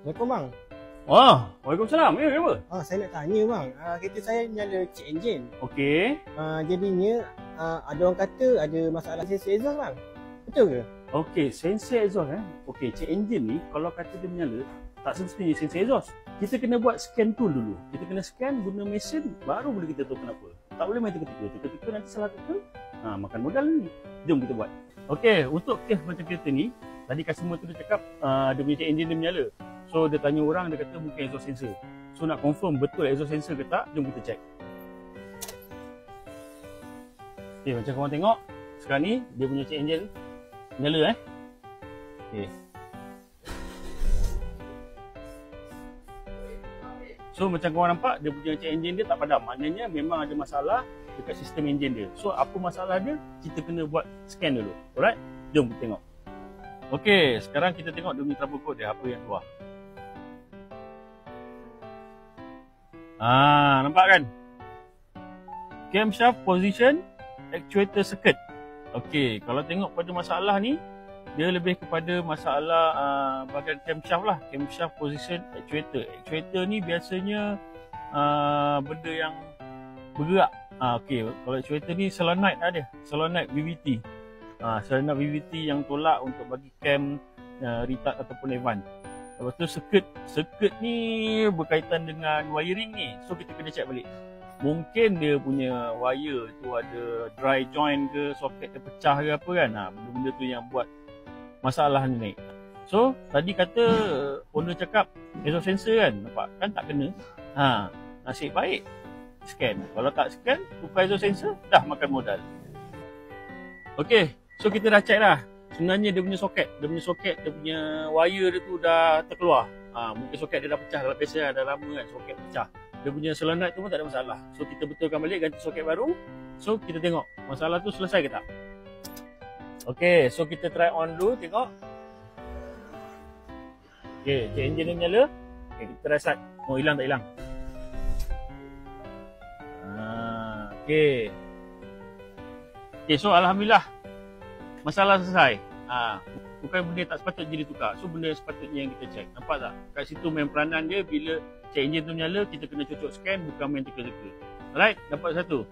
Assalamualaikum bang. Waalaikumsalam. Ya, kenapa? Saya nak tanya bang, kereta saya nyala check engine. Okey. Jadinya ada orang kata ada masalah sensor exhaust bang. Betul ke? Okey, sensor exhaust Okey, check engine ni kalau kata dia menyala, tak semestinya sensor exhaust. Kita kena buat scan tool dulu. Kita kena scan guna mesin, baru boleh kita tahu kenapa. Tak boleh main teka-teka. Teka-teka nanti salah teka, makan modal ni. Jom kita buat. Okey, untuk kes macam kereta ni, tadi customer tu dia cakap dia punya check engine dia menyala. So dia tanya orang, dia kata mungkin exhaust sensor. So nak confirm betul exhaust sensor ke tak, jom kita check. Okey, macam korang tengok, sekarang ni dia punya check engine menyala Okey. So macam korang nampak, dia punya check engine dia tak padam. Maknanya memang ada masalah dekat sistem enjin dia. So apa masalah dia, kita kena buat scan dulu. Alright, jom kita tengok. Okey, sekarang kita tengok dia punya trouble code dia, apa yang keluar. Nampak kan? Camshaft position actuator circuit. Okey, kalau tengok pada masalah ni, dia lebih kepada masalah bahagian camshaft lah. Camshaft position actuator. Actuator ni biasanya benda yang bergerak. Okey, kalau actuator ni solenoid ada. Solenoid VVT. Solenoid VVT yang tolak untuk bagi cam retard ataupun advance. Lepas tu circuit ni berkaitan dengan wiring ni. So kita kena check balik. Mungkin dia punya wire tu ada dry joint ke, soket dia pecah ke apa kan. Benda-benda tu yang buat masalah ni naik. So tadi kata owner cakap exhaust sensor kan. Nampak kan tak kena. Nasib baik scan. Kalau tak scan, tukar exhaust sensor, dah makan modal. Okey, so kita dah check dah. Sebenarnya dia punya soket, dia punya wire dia tu dah terkeluar. Mungkin soket dia dah pecah. Kalau biasa dah lama kan soket pecah. Dia punya solenoid tu pun tak ada masalah. So kita betulkan balik, ganti soket baru. So kita tengok masalah tu selesai ke tak. Okey, so kita try on dulu, tengok. Okey, check engine dia menyala. Okey, kita try start. Hilang tak hilang? Okey. Okey, so alhamdulillah masalah selesai. Bukan benda tak sepatutnya jadi tukar. So benda sepatutnya yang kita check. Nampak tak? Kat situ main peranan dia bila check engine tu menyala, kita kena cocok scan, bukan main teka-teka. Alright, dapat satu.